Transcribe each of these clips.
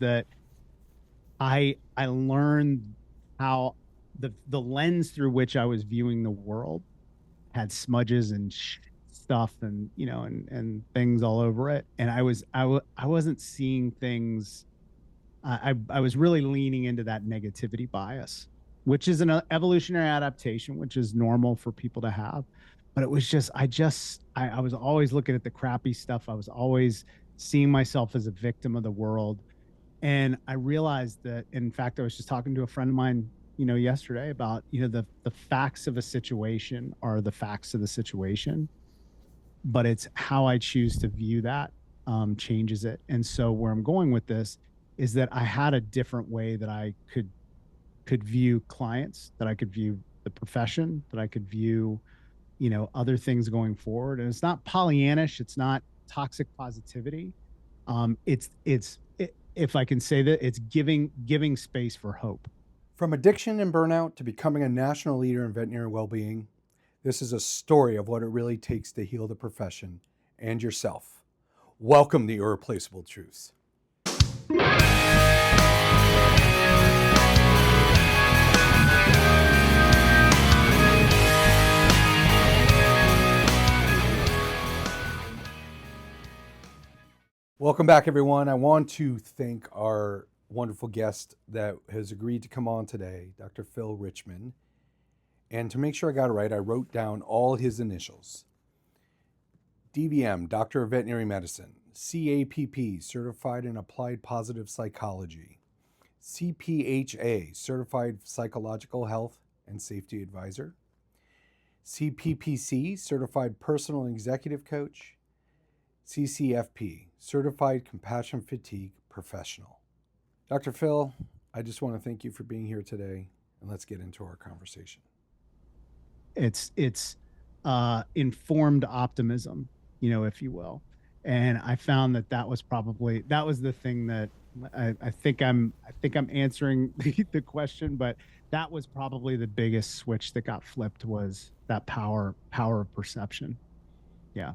that I learned how the lens through which I was viewing the world had smudges and stuff, and and things all over it, and I wasn't seeing things. I was really leaning into that negativity bias, which is an evolutionary adaptation, which is normal for people to have. But it was I was always looking at the crappy stuff. I was always seeing myself as a victim of the world. And I realized that, in fact, I was just talking to a friend of mine, yesterday about, the facts of a situation are the facts of the situation, but it's how I choose to view that changes it. And so where I'm going with this is that I had a different way that I could view clients, that I could view the profession, that I could view, other things going forward. And it's not Pollyannish, it's not toxic positivity. If I can say that, it's giving space for hope. From addiction and burnout to becoming a national leader in veterinary well-being, this is a story of what it really takes to heal the profession and yourself. Welcome to Irreplaceable Truths. Welcome back, everyone. I want to thank our wonderful guest that has agreed to come on today, Dr. Phil Richmond. And to make sure I got it right, I wrote down all his initials. DVM, Doctor of Veterinary Medicine. CAPP, Certified in Applied Positive Psychology. CPHSA, Certified Psychological Health and Safety Advisor. CPPC, Certified Personal and Executive Coach. CCFP, Certified Compassion Fatigue Professional. Dr. Phil, I just want to thank you for being here today, and let's get into our conversation. It's informed optimism, if you will. And I found that was the thing that I think I'm answering the question, but that was probably the biggest switch that got flipped, was that power of perception. Yeah.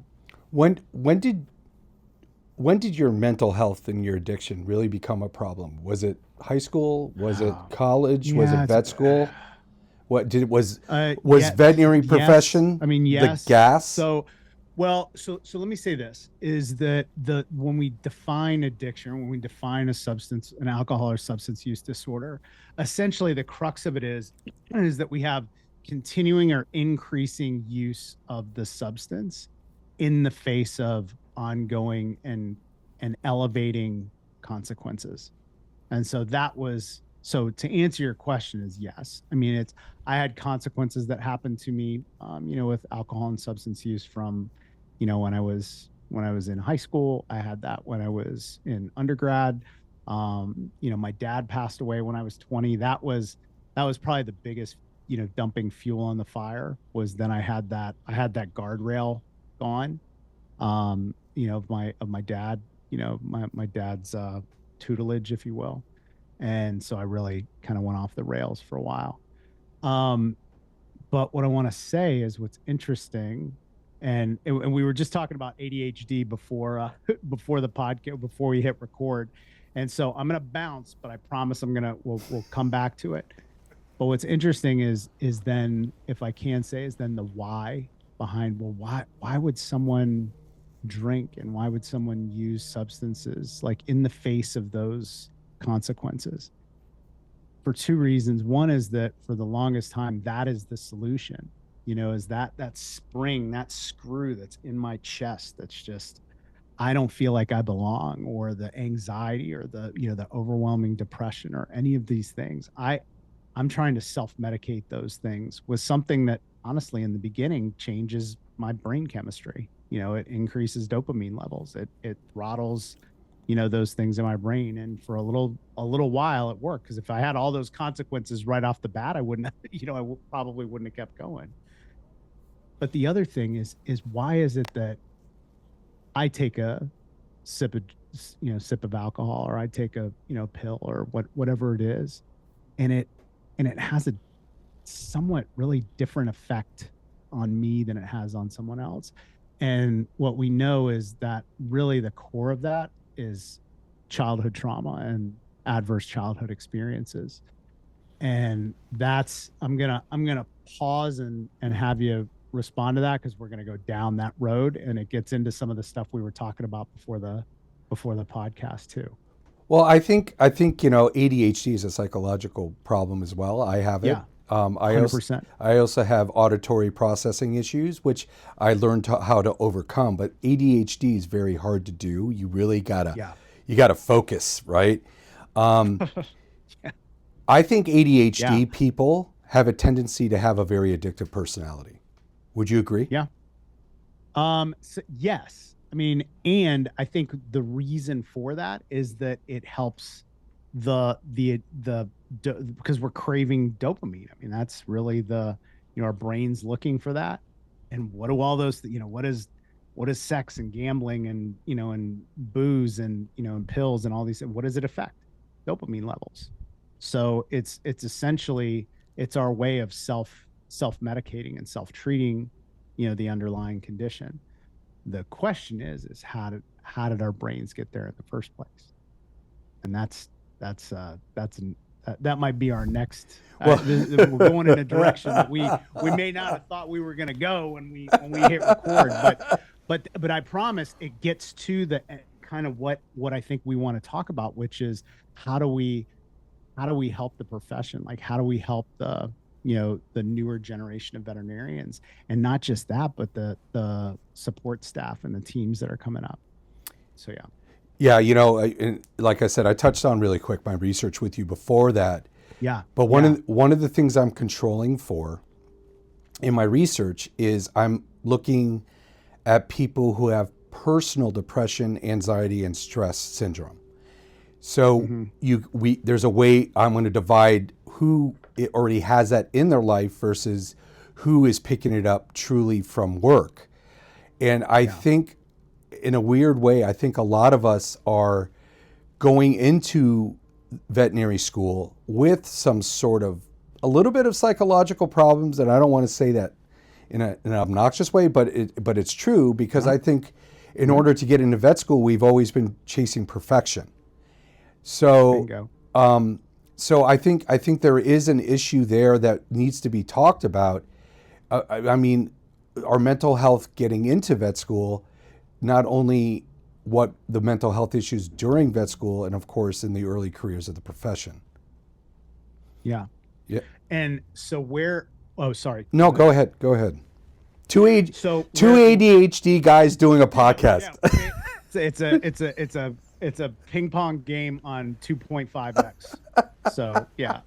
When did your mental health and your addiction really become a problem? Was it high school? Was it college? Was it vet school? What did it was veterinary profession? Yes. I mean, yes. The gas. So let me say this, is that when we define addiction, when we define an alcohol or substance use disorder, essentially the crux of it is that we have continuing or increasing use of the substance in the face of ongoing and elevating consequences. And so to answer your question is yes. I mean, I had consequences that happened to me, with alcohol and substance use from, when I was in high school. I had that when I was in undergrad. My dad passed away when I was 20. That was probably the biggest, dumping fuel on the fire, was then I had that guardrail gone, of my dad, my dad's tutelage, if you will. And so I really kind of went off the rails for a while. But what I want to say is, what's interesting, and we were just talking about ADHD before the podcast, before we hit record. And so I'm going to bounce, but I promise we'll come back to it. But what's interesting is then, if I can say, is then the why behind, why would someone drink, and why would someone use substances, like, in the face of those consequences? For two reasons. One is that for the longest time, that is the solution, is that spring, that screw that's in my chest, that's just, I don't feel like I belong, or the anxiety, or the overwhelming depression, or any of these things. I'm trying to self-medicate those things with something that, honestly, in the beginning, changes my brain chemistry. It increases dopamine levels. It throttles, those things in my brain. And for a little while it worked, because if I had all those consequences right off the bat, I wouldn't, I probably wouldn't have kept going. But the other thing is why is it that I take a sip of alcohol, or I take a, pill, or whatever it is, and it has a somewhat really different effect on me than it has on someone else. And what we know is that really the core of that is childhood trauma and adverse childhood experiences. And that's I'm gonna pause and have you respond to that, because we're gonna go down that road, and it gets into some of the stuff we were talking about before the podcast too. Well, I think ADHD is a psychological problem as well. I have it. Yeah, I also 100%. I also have auditory processing issues, which I learned how to overcome. But ADHD is very hard to do. You really Yeah. gotta focus, right? Um, Yeah. I think Yeah. ADHD people have a tendency to have a very addictive personality. Would you agree? Yeah. So yes. I mean, and I think the reason for that is that it helps because we're craving dopamine. I mean, that's really our brain's looking for that. And what do all those, what is sex and gambling and, and booze and, and pills and all these, what does it affect? Dopamine levels. So it's essentially, it's our way of self-medicating and self-treating, the underlying condition. The question is how did our brains get there in the first place? And that might be our next. Well, We're going in a direction that we may not have thought we were going to go when we hit record, but I promise it gets to the kind of what I think we want to talk about, which is how do we help the profession? Like, how do we help the newer generation of veterinarians, and not just that, but the support staff and the teams that are coming up. So yeah. Yeah, like I said, I touched on really quick my research with you before that. Yeah. But Yeah. one of the things I'm controlling for in my research is I'm looking at people who have personal depression, anxiety, and stress syndrome. So there's a way I'm going to divide who it already has that in their life versus who is picking it up truly from work. And I think, in a weird way, I think a lot of us are going into veterinary school with some sort of a little bit of psychological problems, and I don't want to say that in an obnoxious way, but it's true, because I think in order to get into vet school, we've always been chasing perfection. So, so I think there is an issue there that needs to be talked about. I mean, our mental health getting into vet school, not only what the mental health issues during vet school, and of course in the early careers of the profession. Yeah. Yeah. And so oh, sorry. No, go ahead. Two where- ADHD guys doing a podcast. Yeah. It's a ping pong game on 2.5x. So yeah.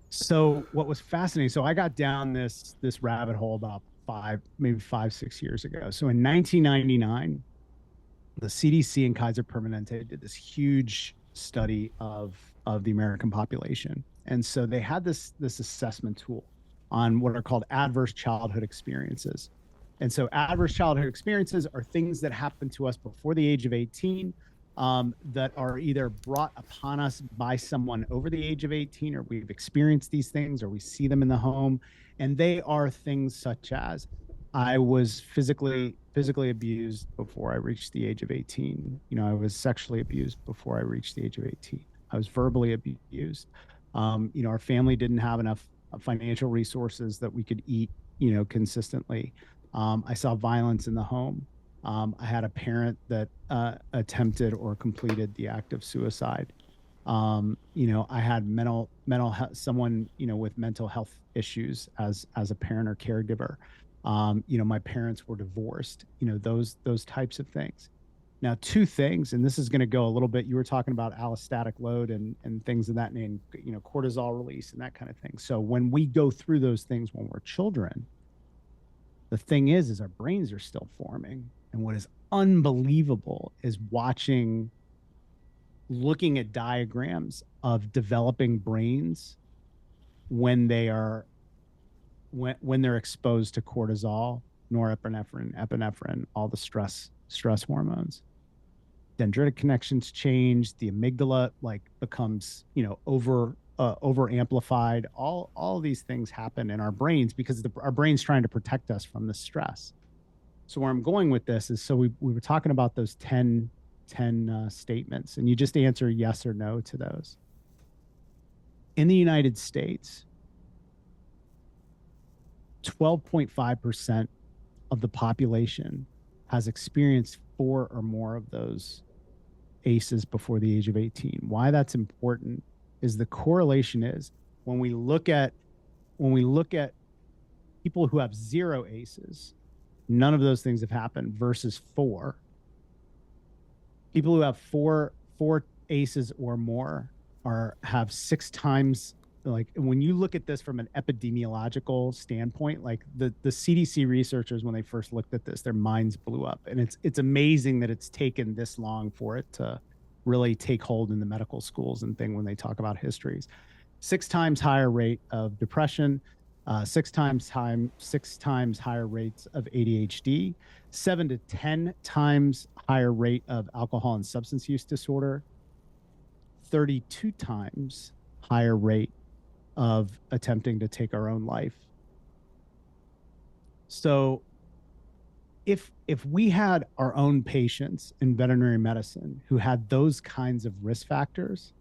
So what was fascinating, so I got down this rabbit hole about 5-6 years ago. So in 1999, the CDC and Kaiser Permanente did this huge study of the American population. And so they had this assessment tool on what are called adverse childhood experiences. And so adverse childhood experiences are things that happen to us before the age of 18, that are either brought upon us by someone over the age of 18, or we've experienced these things, or we see them in the home. And they are things such as, I was physically abused before I reached the age of 18. I was sexually abused before I reached the age of 18. I was verbally abused. Our family didn't have enough financial resources that we could eat, consistently. I saw violence in the home. I had a parent that attempted or completed the act of suicide. I had mental health, someone, with mental health issues as a parent or caregiver. My parents were divorced, those types of things. Now, two things, and this is going to go a little bit, you were talking about allostatic load and things of that name, cortisol release and that kind of thing. So when we go through those things when we're children, the thing is our brains are still forming. And what is unbelievable is looking at diagrams of developing brains when they're exposed to cortisol, norepinephrine, epinephrine, all the stress hormones. Dendritic connections change, the amygdala becomes, over amplified. All these things happen in our brains because our brain's trying to protect us from the stress. So where I'm going with this is, so we were talking about those 10 statements, and you just answer yes or no to those. In the United States, 12.5% of the population has experienced 4 or more of those ACEs before the age of 18. Why that's important is the correlation is when we look at people who have 0 ACEs, none of those things have happened versus 4. People who have four ACEs or more have 6 times. Like when you look at this from an epidemiological standpoint, like the CDC researchers, when they first looked at this, their minds blew up. And it's amazing that it's taken this long for it to really take hold in the medical schools and thing when they talk about histories. 6 times higher rate of depression, 6 times higher rates of ADHD, 7 to 10 times higher rate of alcohol and substance use disorder, 32 times higher rate of attempting to take our own life. So if we had our own patients in veterinary medicine who had those kinds of risk factors,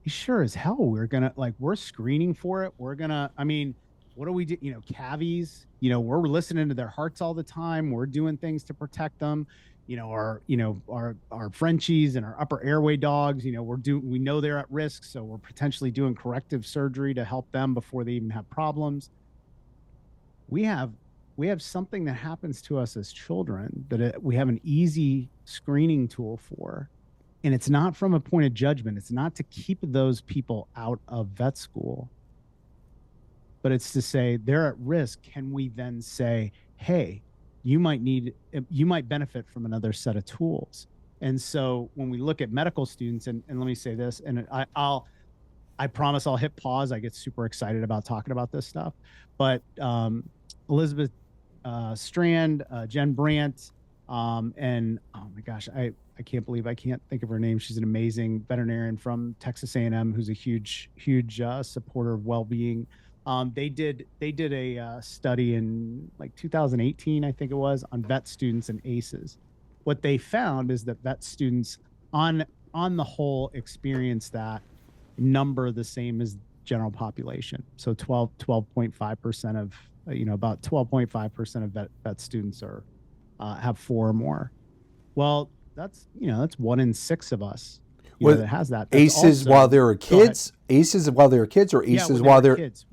sure as hell we're screening for it. What do we do? Cavies, we're listening to their hearts all the time. We're doing things to protect them. Our Frenchies and our upper airway dogs, we know they're at risk, so we're potentially doing corrective surgery to help them before they even have problems. We have something that happens to us as children that we have an easy screening tool for. And it's not from a point of judgment. It's not to keep those people out of vet school, but it's to say they're at risk. Can we then say, hey, you might benefit from another set of tools? And so when we look at medical students, and let me say this, and I promise I'll hit pause. I get super excited about talking about this stuff. But Elizabeth Strand, Jen Brandt, and oh my gosh, I can't believe I can't think of her name. She's an amazing veterinarian from Texas A&M who's a huge supporter of well-being. They did a study in like 2018, I think it was, on vet students and ACEs. What they found is that vet students on the whole experience that number the same as general population. So 12.5% of about 12.5% of vet students have 4 or more. Well, that's 1 in 6 of us that has that. That's ACEs also, while they were kids, ACEs while they were kids, or ACEs while they're kids.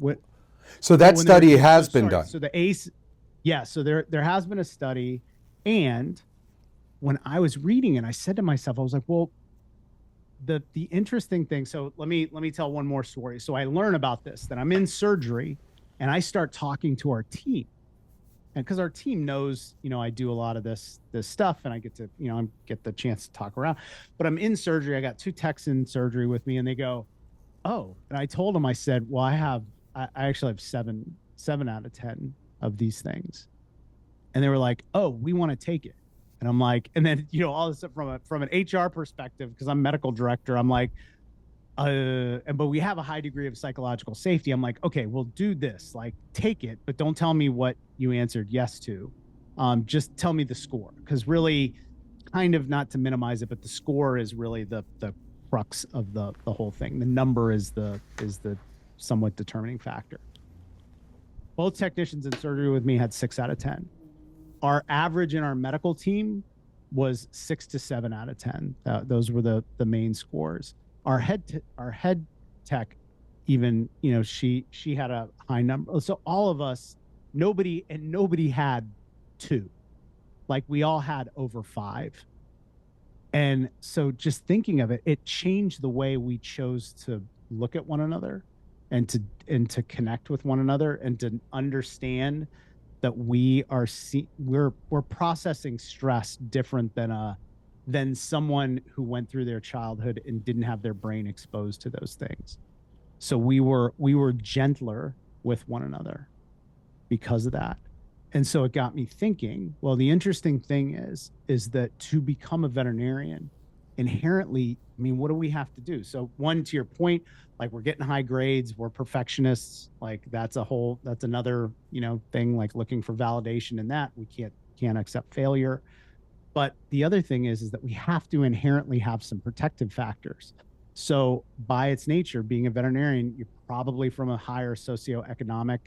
So that study has been done. So the ACE, so there has been a study, and when I was reading it, I said to myself, I was like, well, the interesting thing. So let me tell one more story. So I learn about this, that I'm in surgery, and I start talking to our team. And because our team knows, I do a lot of this stuff, and I get to, I get the chance to talk around. But I'm in surgery. I got 2 techs in surgery with me, and they go, "Oh." And I told them, I said, "Well, I actually have 7 out of 10 of these things." And they were like, "Oh, we want to take it." And I'm like, and then all this stuff from an HR perspective, because I'm medical director, I'm like, but we have a high degree of psychological safety. I'm like, okay, we'll do this, like take it, but don't tell me what you answered yes to. Just tell me the score. Because really, kind of, not to minimize it, but the score is really the crux of the whole thing. The number is the somewhat determining factor. Both technicians in surgery with me had 6 out of 10. Our average in our medical team was 6 to 7 out of 10. Those were the main scores. Our head tech, even, she had a high number. So all of us, nobody had 2. Like, we all had over 5. And so just thinking of it, it changed the way we chose to look at one another and to connect with one another, and to understand that we're processing stress different than someone who went through their childhood and didn't have their brain exposed to those things. So we were gentler with one another because of that. And so it got me thinking, well, the interesting thing is that to become a veterinarian, inherently, what do we have to do? So one, to your point, like, we're getting high grades, we're perfectionists, like that's another, thing, like looking for validation in that. We can't accept failure. But the other thing is that we have to inherently have some protective factors. So by its nature, being a veterinarian, you're probably from a higher socioeconomic,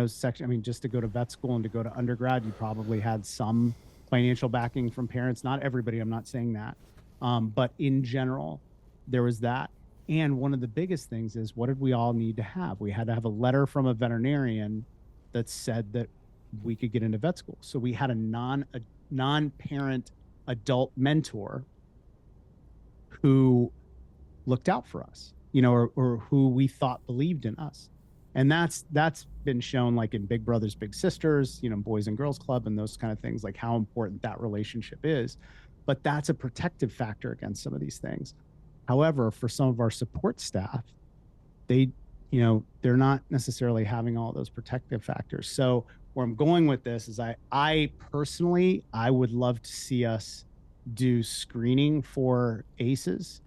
section. I mean, just to go to vet school and to go to undergrad, you probably had some financial backing from parents. Not everybody, I'm not saying that. But in general, there was that. And one of the biggest things is, what did we all need to have? We had to have a letter from a veterinarian that said that we could get into vet school. So we had a non-parent adult mentor who looked out for us, or who we thought believed in us. And that's been shown, like in Big Brothers Big Sisters, Boys and Girls Club and those kind of things, like how important that relationship is. But that's a protective factor against some of these things. However, for some of our support staff, they're not necessarily having all those protective factors. So where I'm going with this is, I personally, I would love to see us do screening for ACEs,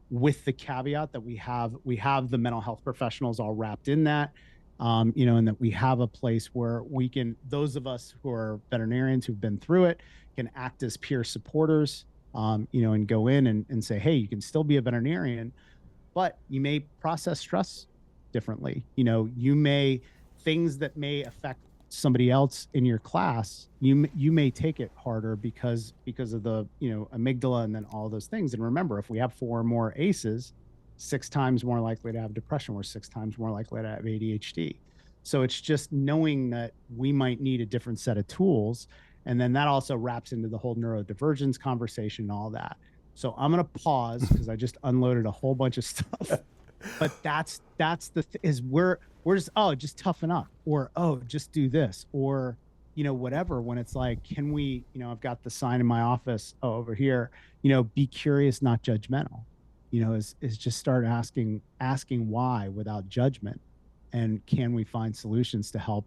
with the caveat that we have the mental health professionals all wrapped in that, and that we have a place where we can, those of us who are veterinarians who've been through it, can act as peer supporters, and go in and say, hey, you can still be a veterinarian, but you may process stress differently. You may, things that may affect somebody else in your class, you may take it harder because of the amygdala and then all those things. And remember, if we have 4 or more ACEs, 6 times more likely to have depression. We're 6 times more likely to have ADHD. So it's just knowing that we might need a different set of tools. And then that also wraps into the whole neurodivergence conversation and all that. So I'm going to pause because I just unloaded a whole bunch of stuff. But that's we're just toughen up, or just do this, or whatever. When it's like, can we, I've got the sign in my office over here, be curious, not judgmental, is just start asking why without judgment, and can we find solutions to help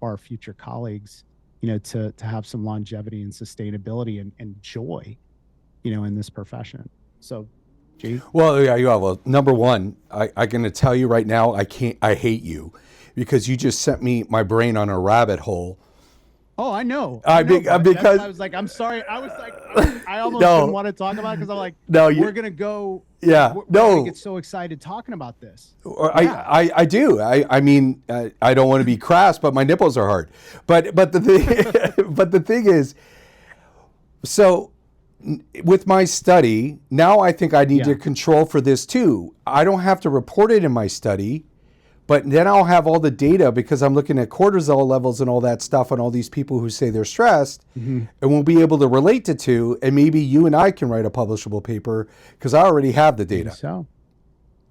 our future colleagues, to have some longevity and sustainability and joy, in this profession. So G? Well, yeah. Well, number one, I'm going to tell you right now, I hate you because you just sent my brain on a rabbit hole. Oh, I know. Because I was like, I'm sorry. I was like, I almost didn't want to talk about it because I'm like, no, we're going to go. Yeah. We're going to get so excited talking about this. I do. I mean, I don't want to be crass, but my nipples are hard. But the thing, but the thing is, so with my study, now I think I need to control for this too. I don't have to report it in my study, but then I'll have all the data because I'm looking at cortisol levels and all that stuff on all these people who say they're stressed, and we'll be able to relate the two. And maybe you and I can write a publishable paper because I already have the data. So,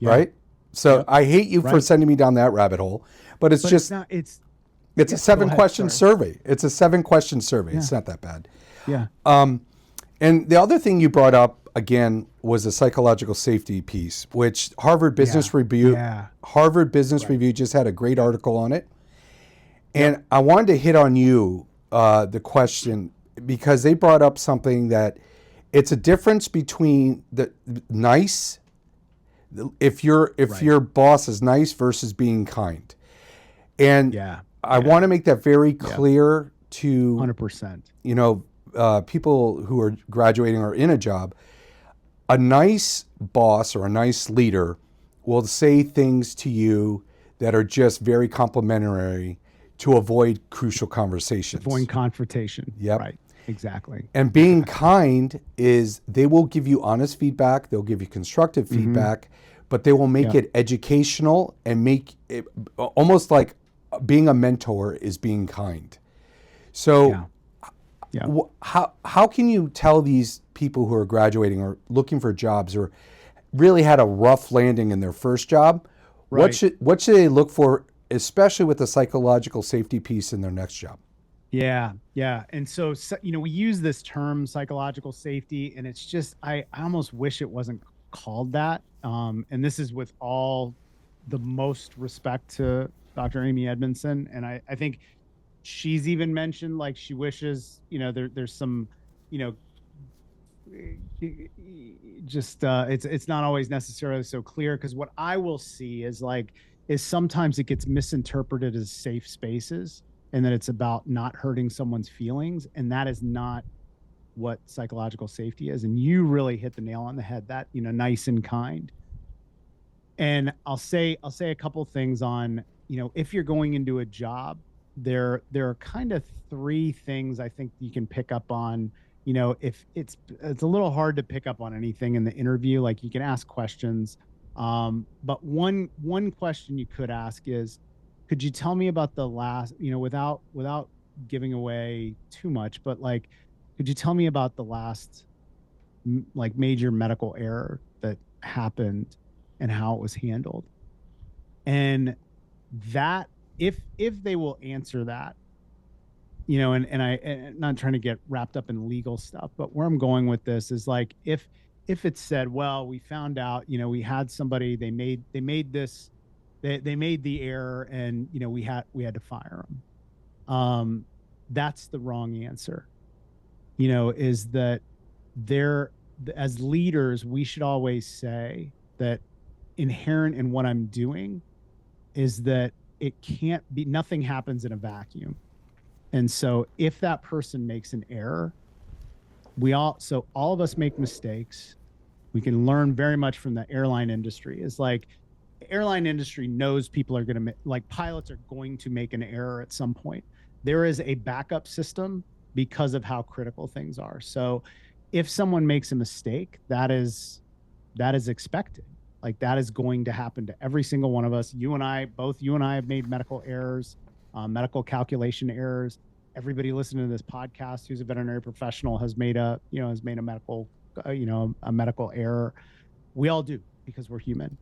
right? So I hate you for sending me down that rabbit hole, but it's just, it's a 7-question survey. It's a 7-question survey. Yeah. It's not that bad. Yeah. And the other thing you brought up again was the psychological safety piece, which Harvard Business Review just had a great article on it. And I wanted to hit on you the question because they brought up something that it's a difference between the nice, if your boss is nice versus being kind. And I want to make that very clear to 100%. People who are graduating or in a job. A nice boss or a nice leader will say things to you that are just very complimentary to avoid crucial conversations. Avoid confrontation. Yep. Right. Exactly. And being kind is they will give you honest feedback. They'll give you constructive feedback, but they will make it educational and make it almost like being a mentor is being kind. So how can you tell these people who are graduating or looking for jobs or really had a rough landing in their first job? Right. What should they look for, especially with the psychological safety piece in their next job? Yeah. And so we use this term psychological safety, and it's just I almost wish it wasn't called that. And this is with all the most respect to Dr. Amy Edmondson, and I think she's even mentioned like she wishes there's some just it's not always necessarily so clear, because what I will see is sometimes it gets misinterpreted as safe spaces, and that it's about not hurting someone's feelings. And that is not what psychological safety is. And you really hit the nail on the head, that, nice and kind. And I'll say a couple things on, if you're going into a job, there are kind of three things I think you can pick up on. If it's a little hard to pick up on anything in the interview, like you can ask questions. But one question you could ask is, could you tell me about the last, without giving away too much, but like, could you tell me about the last like major medical error that happened and how it was handled? And that, if they will answer that, and not trying to get wrapped up in legal stuff, but where I'm going with this is like, if it's said, well, we found out, we had somebody, they made this, they made the error, and we had to fire them. That's the wrong answer. Is that there, as leaders, we should always say that inherent in what I'm doing is that it can't be, nothing happens in a vacuum. And so if that person makes an error, so all of us make mistakes. We can learn very much from the airline industry. Is like, the airline industry knows people are going to like, pilots are going to make an error at some point. There is a backup system because of how critical things are. So if someone makes a mistake, that is expected. Like, that is going to happen to every single one of us. Both you and I have made medical errors, medical calculation errors. Everybody listening to this podcast who's a veterinary professional has made a medical, a medical error. We all do, because we're human.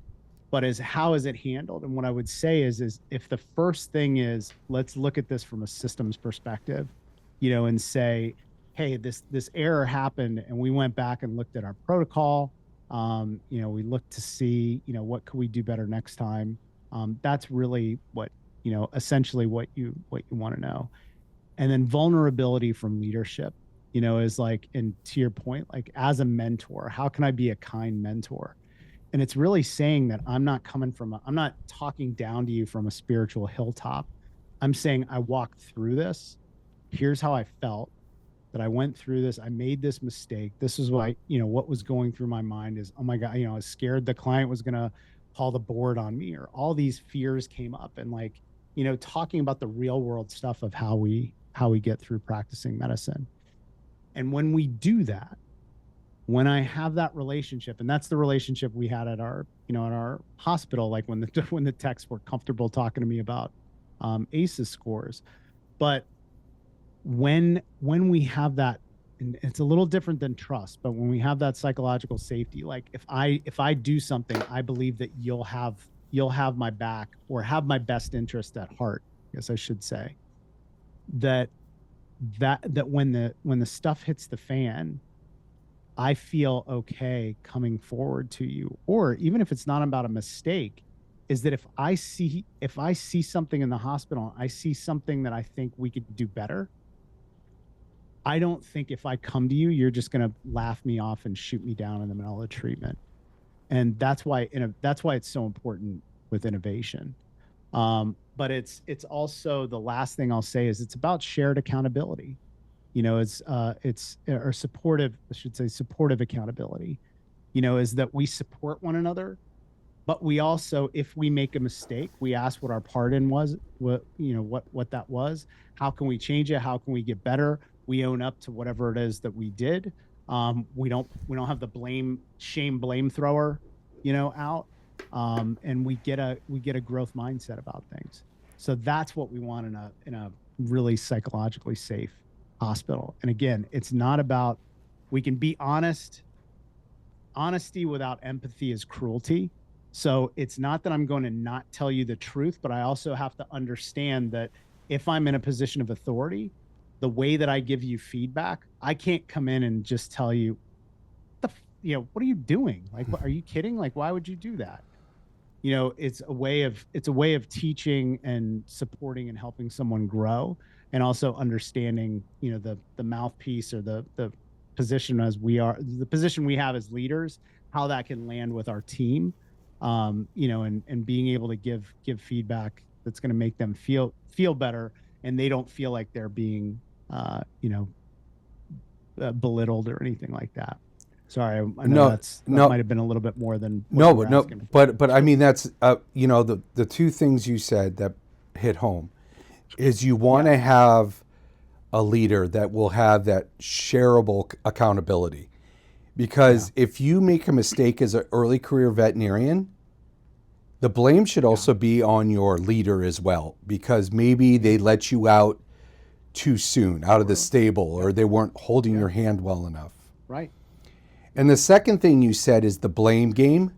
But how is it handled? And what I would say is if the first thing is, let's look at this from a systems perspective, and say, hey, this error happened, and we went back and looked at our protocol. We looked to see, what could we do better next time? That's really what, essentially what you want to know. And then vulnerability from leadership, is like, and to your point, like, as a mentor, how can I be a kind mentor? And it's really saying that I'm not talking down to you from a spiritual hilltop. I'm saying, I walked through this. Here's how I felt, that I went through this. I made this mistake. This is what what was going through my mind is, oh my God, I was scared the client was going to call the board on me, or all these fears came up, and like, talking about the real world stuff of how we get through practicing medicine. And when we do that, when I have that relationship, and that's the relationship we had at our, at our hospital, like when the techs were comfortable talking to me about ACEs scores. But when we have that, and it's a little different than trust, but when we have that psychological safety, like, if I do something, I believe that you'll have my back, or have my best interest at heart, I guess I should say, that when the stuff hits the fan, I feel okay coming forward to you. Or even if it's not about a mistake, is that if I see something in the hospital, I see something that I think we could do better, I don't think if I come to you, you're just going to laugh me off and shoot me down in the middle of the treatment. And that's why it's so important with innovation. But it's also, the last thing I'll say is, it's about shared accountability. Or supportive, I should say, supportive accountability, is that we support one another, but we also, if we make a mistake, we ask what our part in was, what that was, how can we change it? How can we get better? We own up to whatever it is that we did. We don't have the blame thrower, out. And we get a growth mindset about things. So that's what we want in a really psychologically safe hospital. And again, it's not about, we can be honest. Honesty without empathy is cruelty. So it's not that I'm going to not tell you the truth, but I also have to understand that if I'm in a position of authority, the way that I give you feedback, I can't come in and just tell you, what are you doing? Like, are you kidding? Like, why would you do that? It's a way of teaching and supporting and helping someone grow, and also understanding, the mouthpiece, or the position the position we have as leaders, how that can land with our team, and being able to give feedback that's going to make them feel better, and they don't feel like they're being, belittled or anything like that. Sorry, I know No, that no, might have been a little bit more than what no, you were but no, asking for. but I mean that's the two things you said that hit home is you want Yeah, to have a leader that will have that shareable accountability. yeah, Because if you make a mistake as an early career veterinarian, the blame should yeah, also be on your leader as well, because maybe they let you out too soon out of the or stable, or yep, they weren't holding yep, your hand well enough. right, And yep, the second thing you said is the blame game.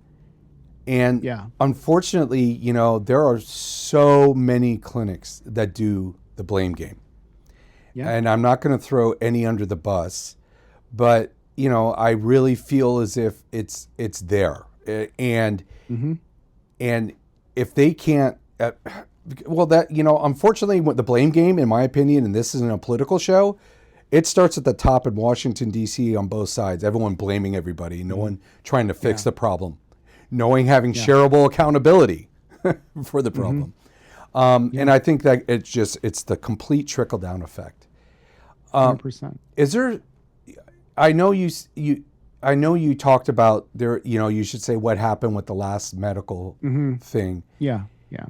And yeah, unfortunately, there are so many clinics that do the blame game. yeah, And I'm not going to throw any under the bus, but I really feel as if it's there. And mm-hmm, and if they can't well, that unfortunately, with the blame game, in my opinion, and this isn't a political show, it starts at the top in Washington D.C. on both sides, everyone blaming everybody, no mm-hmm, one trying to fix yeah, the problem, knowing having yeah, shareable accountability for the mm-hmm, problem. And yeah, I think that it's the complete trickle down effect. 100%. Is there? I know I know you talked about there. You should say what happened with the last medical Mm-hmm, thing. yeah, yeah.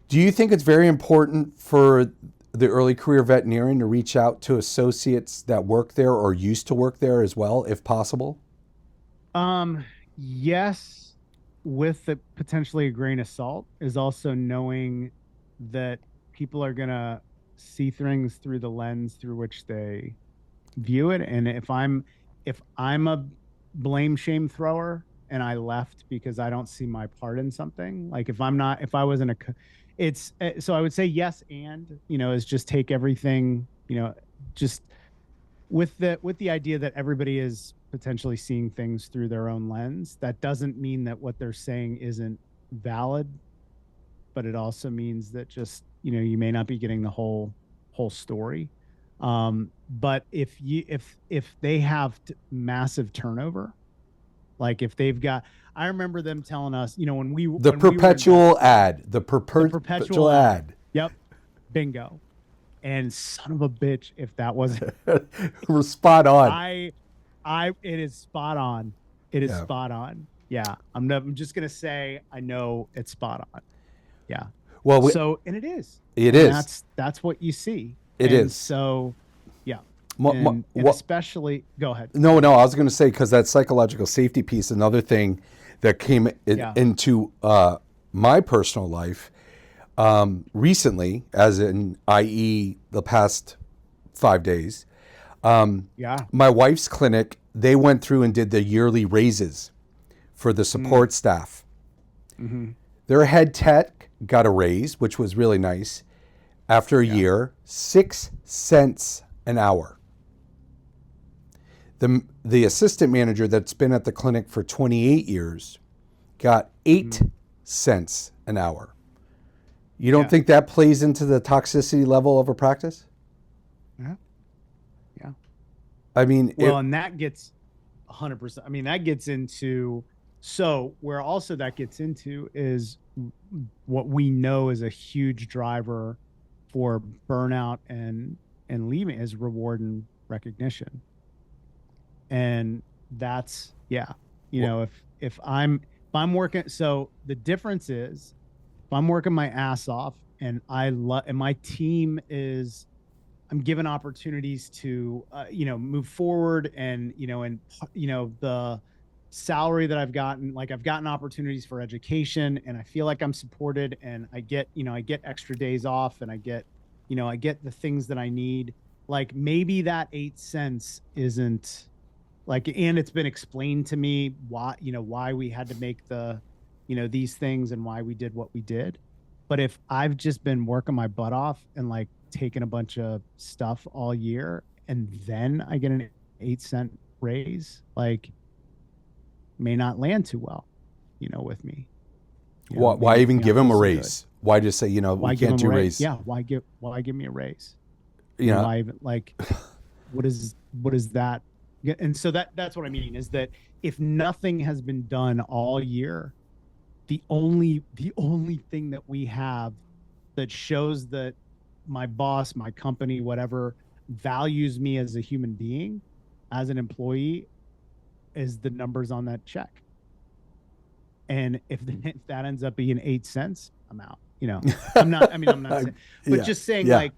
Do you think it's very important for the early career veterinarian to reach out to associates that work there or used to work there as well, if possible? Um, yes, with the potentially a grain of salt is also knowing that people are gonna see things through the lens through which they view it. And if I'm a blame shame thrower and I left because I don't see my part in something, like if I wasn't it's so I would say yes, and is just take everything, just with the idea that everybody is potentially seeing things through their own lens. That doesn't mean that what they're saying isn't valid, but it also means that just you may not be getting the whole story. But if they have massive turnover, like if they've got, I remember them telling us, when we The when we were perpetual investigating ad. The the perpetual perpetual ad. ad. Yep, bingo. And son of a bitch, if that wasn't We're spot on. I it is spot on. It is Yeah. spot on. Yeah. I'm just gonna say I know it's spot on. Yeah. Well, So and it is. it And is. that's what you see. It And is. so yeah. And What? especially go ahead. No, no. I was going to say because that psychological safety piece, another thing that came Yeah. into my personal life recently, as in, i.e., the past 5 days. Yeah. My wife's clinic, they went through and did the yearly raises for the Mm. support staff. Mm-hmm. Their head tech got a raise, which was really nice. After a Yeah. year, 6 cents an hour. The assistant manager that's been at the clinic for 28 years got 8 cents an hour. You don't Yeah. think that plays into the toxicity level of a practice? Yeah. Yeah. I mean, Well, and that gets 100%. I mean, that gets into, so where also that gets into is what we know is a huge driver for burnout and leaving is reward and recognition. And that's, yeah, if I'm working, so the difference is if I'm working my ass off and and my team is, I'm given opportunities to, move forward, and the salary that I've gotten, like I've gotten opportunities for education, and I feel like I'm supported, and I get extra days off, and I get the things that I need. Like maybe that 8 cents isn't like, and it's been explained to me why we had to make these things and why we did what we did. But if I've just been working my butt off and like taking a bunch of stuff all year, and then I get an 8 cent raise, like may not land too well, with me. why even May not give him feel a so good. raise? Why just say, we Why give can't them a do raise? raise? Yeah, why give me a raise? You know, Why even, like, what is that? Yeah, and so that's what I mean is that if nothing has been done all year, the only thing that we have that shows that my boss, my company, whatever, values me as a human being, as an employee, is the numbers on that check. And if that ends up being 8 cents, I'm out. I'm not. I mean, I'm not saying, but Yeah. just saying, Yeah. like,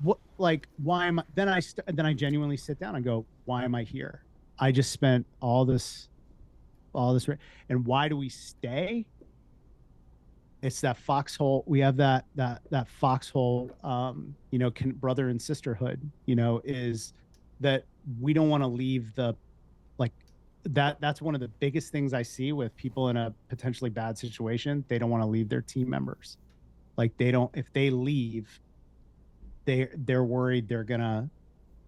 what, like, why am I? Then I genuinely sit down and go, why am I here? I just spent all this, and why do we stay? It's that foxhole. We have that foxhole. Brother and sisterhood. Is that we don't want to leave the, like, that's one of the biggest things I see with people in a potentially bad situation. They don't want to leave their team members. Like, they don't, if they leave, they're worried they're gonna,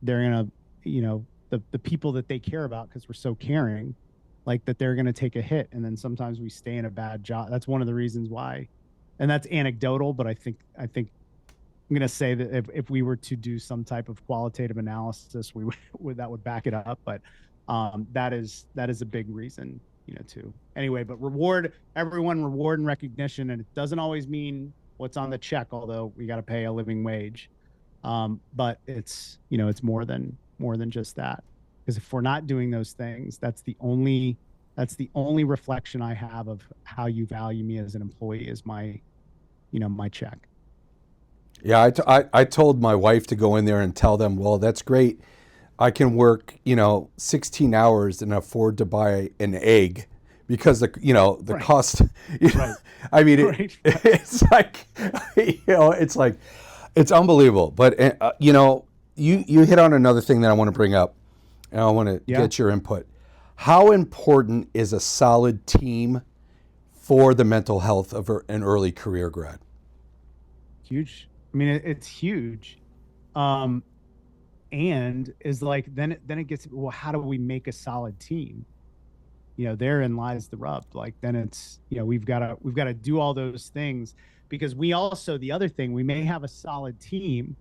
the people that they care about, because we're so caring, like, that they're gonna take a hit. And then sometimes we stay in a bad job. That's one of the reasons why. And that's anecdotal, but I think I'm gonna say that if we were to do some type of qualitative analysis, we would that would back it up. But that is a big reason, too. Anyway, but reward and recognition, and it doesn't always mean what's on the check, although we got to pay a living wage. But it's more than just that, because if we're not doing those things, that's the only reflection I have of how you value me as an employee, is my check. Yeah, I told my wife to go in there and tell them, well, that's great. I can work, 16 hours and afford to buy an egg, because the Right. cost. Right. I mean, Right. it's like, it's like, it's unbelievable. But you hit on another thing that I want to bring up, and I want to Yeah. get your input. How important is a solid team for the mental health of an early career grad? Huge. I mean, it's huge. And is like, then it gets, well, how do we make a solid team? Therein lies the rub. Like, then it's, we've got to do all those things, because we also, the other thing, we may have a solid team.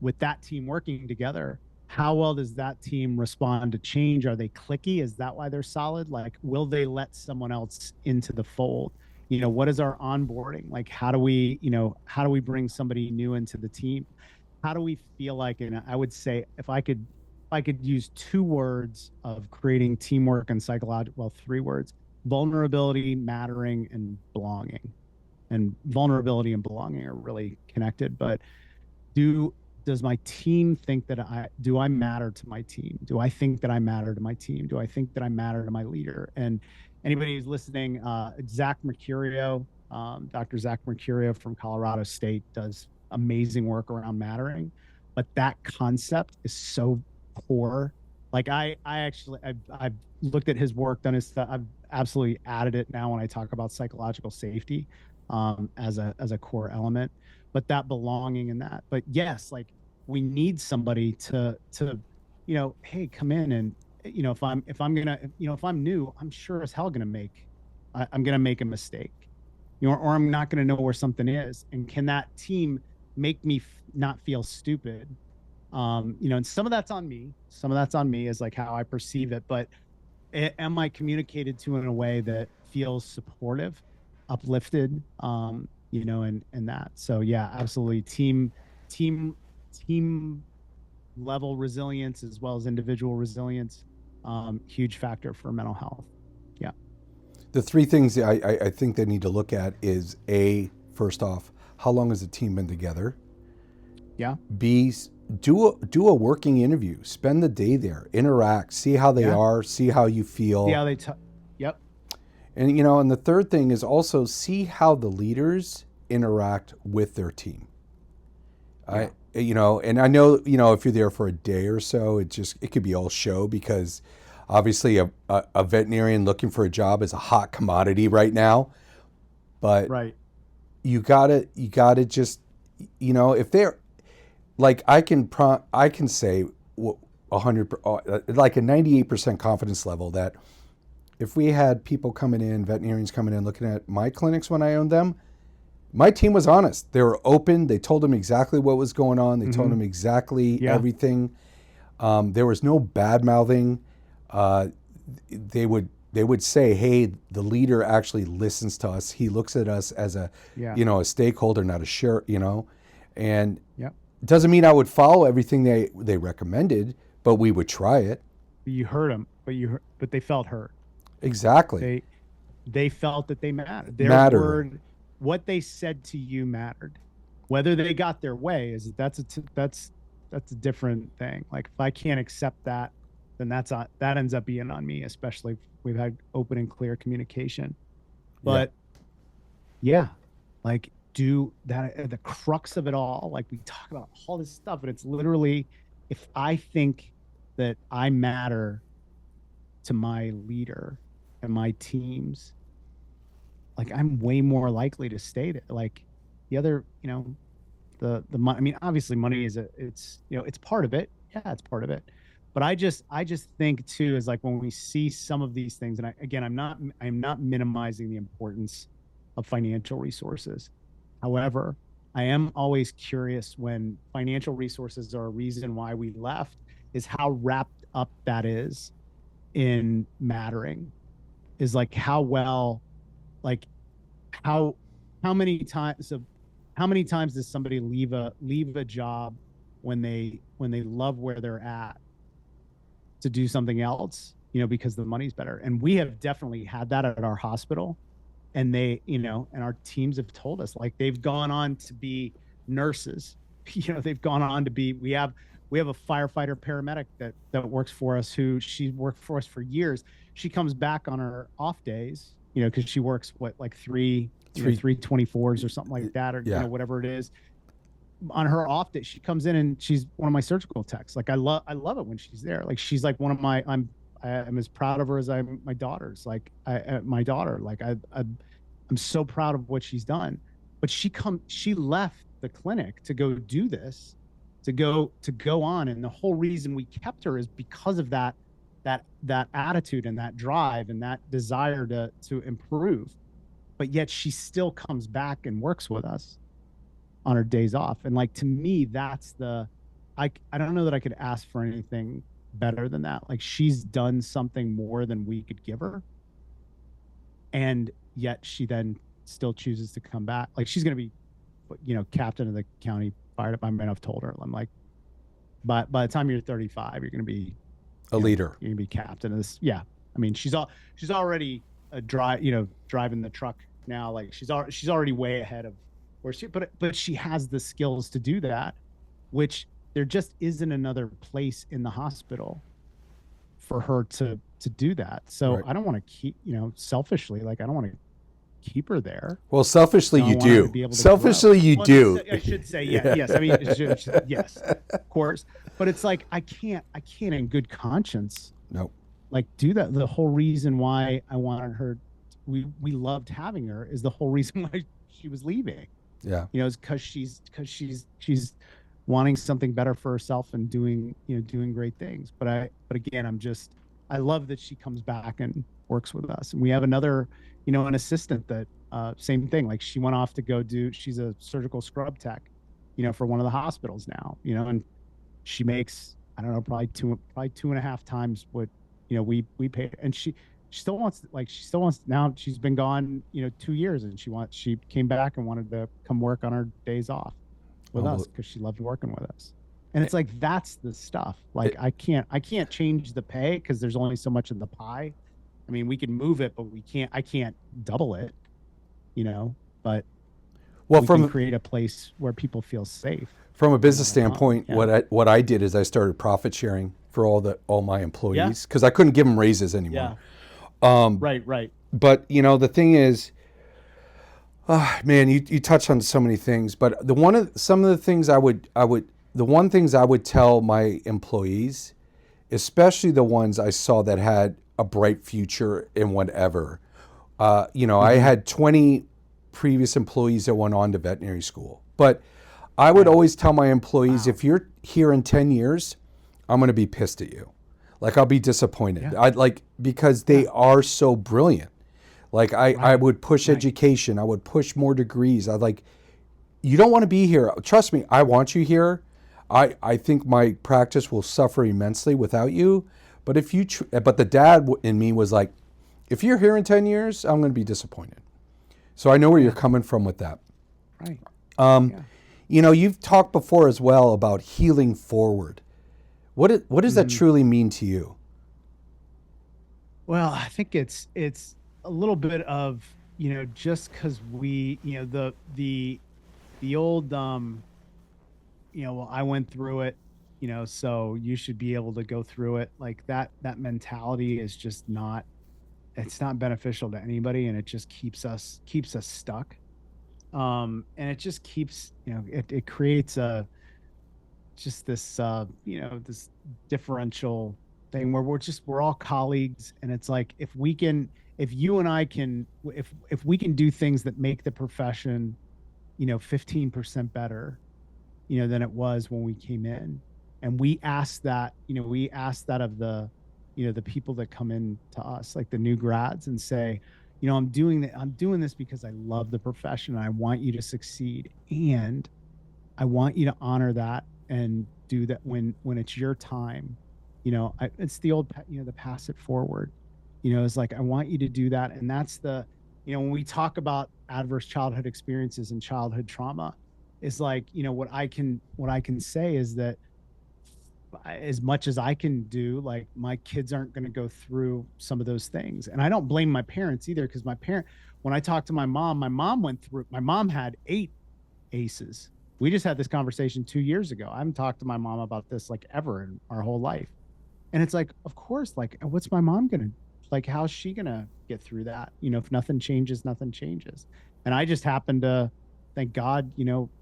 With that team working together, how well does that team respond to change? Are they clicky? Is that why they're solid? Like, will they let someone else into the fold? What is our onboarding? Like, how do we bring somebody new into the team? How do we feel like, and I would say, if I could use 2 words of creating teamwork and psychological, well, 3 words: vulnerability, mattering, and belonging. And vulnerability and belonging are really connected. But does my team think that do I matter to my team? Do I think that I matter to my team? Do I think that I matter to my leader? And anybody who's listening, Zach Mercurio, Dr. Zach Mercurio from Colorado State, does amazing work around mattering. But that concept is so core. Like, I've looked at his work, done his stuff. I've absolutely added it now when I talk about psychological safety, as a core element. But that belonging in that. But yes, like, we need somebody to hey, come in, and if I'm new, I'm sure as hell I'm gonna make a mistake, or I'm not gonna know where something is. And can that team make me not feel stupid? And some of that's on me. Some of that's on me, is like how I perceive it. But am I communicated to in a way that feels supportive, uplifted, and that. So yeah, absolutely. Team level resilience, as well as individual resilience, huge factor for mental health. Yeah. The 3 things that I think they need to look at is, A, first off, how long has the team been together? Yeah. B, do a working interview. Spend the day there, interact, see how they are, see how you feel. See how they Yep. And and the third thing is also see how the leaders interact with their team. Yeah. And I know, if you're there for a day or so, it could be all show, because obviously a veterinarian looking for a job is a hot commodity right now. But Right. you gotta just, if they're like, I can say 100, like a 98% confidence level, that if we had people coming in, veterinarians coming in, looking at my clinics when I owned them, my team was honest. They were open. They told them exactly what was going on. They told them exactly everything. There was no bad mouthing. They would they would say, hey, the leader actually listens to us. He looks at us as a, Yeah. a stakeholder, not a share, and Yep. it doesn't mean I would follow everything they recommended, but we would try it. You heard them, but they felt heard. Exactly. They felt that they mattered. Their Matter. word, what they said to you mattered. Whether they got their way that's a different thing. Like if I can't accept that, then that ends up being on me, especially if we've had open and clear communication. But yeah, like do that at the crux of it all. Like we talk about all this stuff, and it's literally, if I think that I matter to my leader and my teams, like I'm way more likely to stay there. Like the other, the money. I mean, obviously money it's part of it. Yeah, it's part of it. But I just think too, is like when we see some of these things, and I'm not minimizing the importance of financial resources. However, I am always curious when financial resources are a reason why we left, is how wrapped up that is in mattering, is like how well, like how many times does somebody leave a job when they love where they're at to do something else, because the money's better. And we have definitely had that at our hospital, and they, and our teams have told us, like they've gone on to be nurses, they've gone on to be, we have a firefighter paramedic that works for us, who she worked for us for years. She comes back on her off days, because she works like three 324s or something like that, or whatever it is. On her off day, she comes in and she's one of my surgical techs. Like I love it when she's there. Like she's like one of my, I'm as proud of her as my daughter's. Like my daughter, like I'm so proud of what she's done. But she left the clinic to go do this, to go on, and the whole reason we kept her is because of that attitude and that drive and that desire to improve. But yet she still comes back and works with us on her days off. And like, to me, that's I don't know that I could ask for anything better than that. Like she's done something more than we could give her, and yet she then still chooses to come back. Like she's going to be, captain of the county fire department. I've told her, I'm like, but by the time you're 35, you're going to be a leader. You're going to be captain of this. Yeah. I mean, she's already driving the truck now. Like she's already way ahead of where but she has the skills to do that, which there just isn't another place in the hospital for her to do that. So right. I don't want to keep, selfishly, like I don't want to keep her there. Well, selfishly you do. Selfishly you do. I should say yes. I mean, yes, of course. But it's like I can't in good conscience. Nope. Like do that. The whole reason why I wanted her, we loved having her, is the whole reason why she was leaving. Yeah. Is because she's wanting something better for herself and doing great things. But again, I love that she comes back and works with us. And we have another, an assistant that same thing. Like she went off to go she's a surgical scrub tech, for one of the hospitals now, and she makes, I don't know, probably 2.5 times what, we pay. And she still wants, now she's been gone, 2 years, and she came back and wanted to come work on her days off with us because she loved working with us. And it's like, that's the stuff. Like I can't change the pay because there's only so much in the pie. I mean, we can move it, but I can't double it, but we can create a place where people feel safe. From a business standpoint, what I did is I started profit sharing for all my employees because I couldn't give them raises anymore. Yeah. Right. But the thing is, man, you touched on so many things. But the one things I would tell my employees, especially the ones I saw that had a bright future in whatever. I had 20 previous employees that went on to veterinary school, but I would always tell my employees, if you're here in 10 years, I'm going to be pissed at you. Like I'll be disappointed. Yeah. Because they are so brilliant. Like I would push education. I would push more degrees. You don't want to be here. Trust me, I want you here. I think my practice will suffer immensely without you. But but the dad in me was like, If you're here in 10 years, I'm going to be disappointed. So I know where you're coming from with that. Right. Yeah. You've talked before as well about healing forward. What does that truly mean to you? Well, I think it's a little bit of, just because we, the old well, I went through it, so you should be able to go through it. Like that mentality is just not, it's not beneficial to anybody, and it just keeps us stuck. And it just keeps, it creates just this this differential thing where we're all colleagues, and it's like, if you and I can, if we can do things that make the profession 15% better than it was when we came in, and we ask that of the people that come in to us, like the new grads, and say, I'm doing this because I love the profession, and I want you to succeed, and I want you to honor that and do that when it's your time. It's the old, the pass it forward. It's like, I want you to do that. And that's when we talk about adverse childhood experiences and childhood trauma, is like, what I can say is that, as much as I can do, like, my kids aren't going to go through some of those things. And I don't blame my parents either, because when I talked to my mom had 8 ACEs. We just had this conversation 2 years ago. I haven't talked to my mom about this like ever in our whole life. And it's like, of course, like, what's my mom gonna, like, how's she gonna get through that? If nothing changes, nothing changes. And I just happened to, thank God,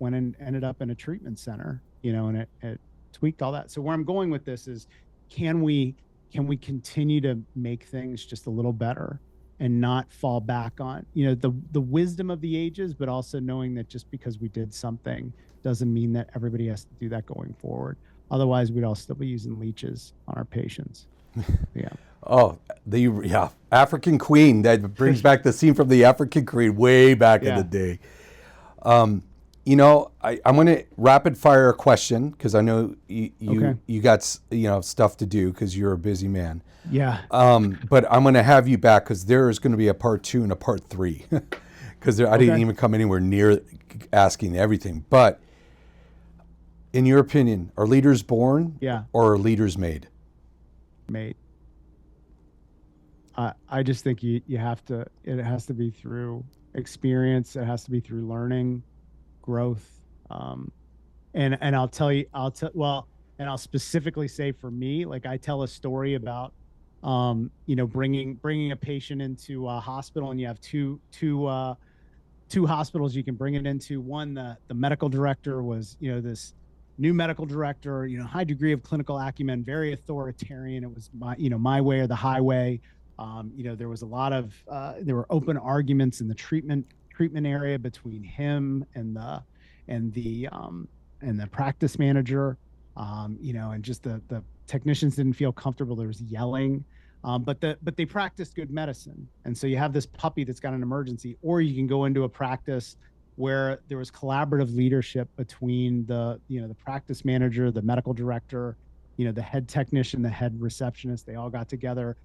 went and ended up in a treatment center, and it tweaked all that. So where I'm going with this is, can we continue to make things just a little better, and not fall back on, the wisdom of the ages, but also knowing that just because we did something doesn't mean that everybody has to do that going forward. Otherwise, we'd all still be using leeches on our patients. Yeah. Oh, African Queen. That brings back the scene from the African Queen way back in the day. I'm going to rapid fire a question, because I know you got stuff to do, because you're a busy man. Yeah. But I'm going to have you back, because there is going to be a part 2 and a part 3, because I didn't even come anywhere near asking everything. But in your opinion, are leaders born? Yeah. Or are leaders made? Made. I just think you have to. It has to be through experience. It has to be through learning, growth. And I'll tell you, and I'll specifically say, for me, like, I tell a story about, bringing a patient into a hospital, and you have two hospitals you can bring it into. One, the medical director was, this new medical director, high degree of clinical acumen, very authoritarian. It was my way or the highway. There was a lot of, there were open arguments in the treatment area between him and the practice manager, and just the technicians didn't feel comfortable. There was yelling, but they practiced good medicine. And so you have this puppy that's got an emergency, or you can go into a practice where there was collaborative leadership between the practice manager, the medical director, the head technician, the head receptionist. They all got together.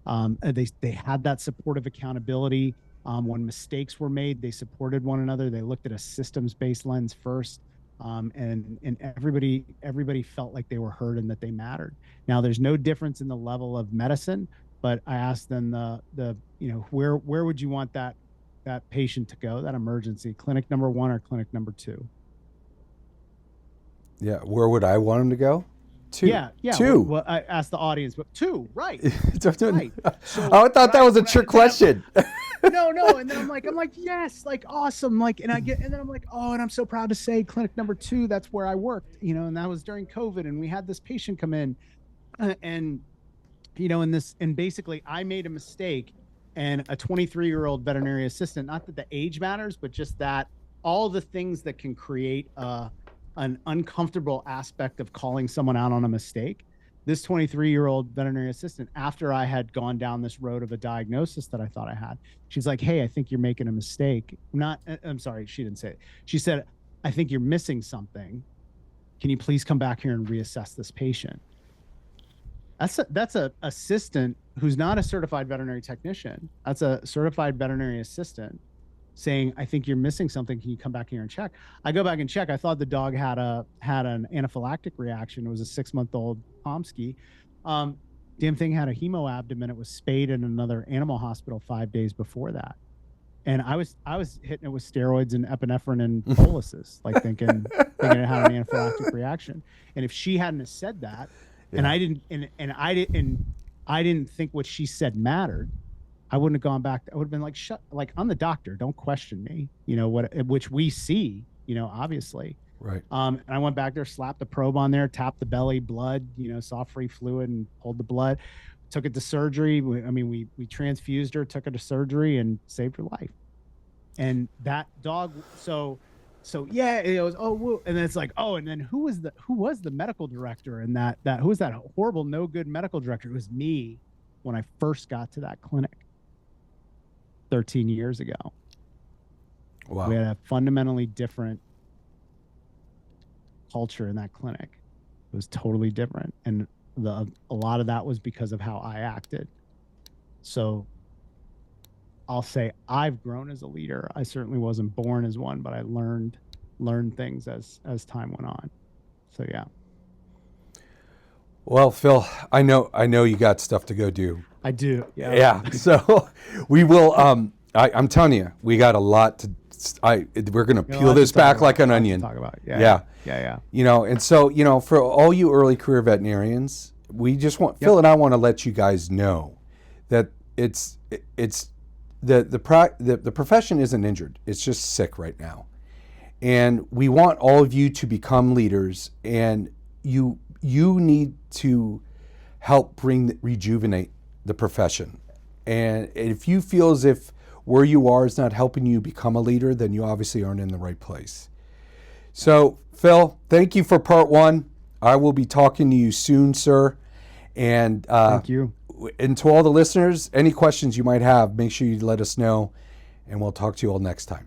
They had that supportive accountability. When mistakes were made, they supported one another. They looked at a systems-based lens first. And everybody felt like they were heard and that they mattered. Now, there's no difference in the level of medicine, but I asked them where would you want that patient to go, that emergency, clinic number 1 or clinic number 2? Yeah, where would I want him to go? 2. Yeah. 2. Well, I asked the audience, but 2, right? Right. So, I thought that was a trick question. No. And then I'm like, yes, like, awesome. Like, and then I'm like, oh, and I'm so proud to say clinic number 2, that's where I worked, and that was during COVID. And we had this patient come in, and basically I made a mistake, and a 23-year-old veterinary assistant, not that the age matters, but just that all the things that can create an uncomfortable aspect of calling someone out on a mistake. This 23-year-old veterinary assistant, after I had gone down this road of a diagnosis that I thought I had, she's like, hey, I think you're making a mistake. I'm sorry, she didn't say it. She said, I think you're missing something. Can you please come back here and reassess this patient? That's a assistant who's not a certified veterinary technician. That's a certified veterinary assistant saying, I think you're missing something. Can you come back here and check? I go back and check. I thought the dog had an anaphylactic reaction. It was a 6-month-old Pomsky. Damn thing had a hemo abdomen. It was spayed in another animal hospital 5 days before that. And I was hitting it with steroids and epinephrine and boluses, like thinking it had an anaphylactic reaction. And if she hadn't have said that, and I didn't think what she said mattered, I wouldn't have gone back. I would have been like, shut, like, I'm the doctor. Don't question me. You know what? Which we see. You know, obviously. Right. And I went back there, slapped the probe on there, tapped the belly, blood. You know, saw free fluid, and pulled the blood. Took it to surgery. We transfused her, took her to surgery, and saved her life. And that dog. So yeah, it was, oh, whoa. And then it's like, oh, and then who was the medical director? And who was that horrible, no good medical director? It was me when I first got to that clinic 13 years ago. Wow. We had a fundamentally different culture in that clinic. It was totally different. And a lot of that was because of how I acted. So I'll say I've grown as a leader. I certainly wasn't born as one, but I learned things as time went on. So yeah. Well, Phil, I know you got stuff to go do. I do. Yeah. Yeah. So we will. I'm telling you, we got a lot to. We're gonna peel this back like an onion. Talk about. Yeah. Yeah. You know, and so for all you early career veterinarians, we just want Phil and I want to let you guys know that it's the profession isn't injured. It's just sick right now. And we want all of you to become leaders, and you need to help rejuvenate the profession. And if you feel as if where you are is not helping you become a leader, then you obviously aren't in the right place. So, Phil, thank you for part one. I will be talking to you soon, sir. And thank you. And to all the listeners, any questions you might have, make sure you let us know, and we'll talk to you all next time.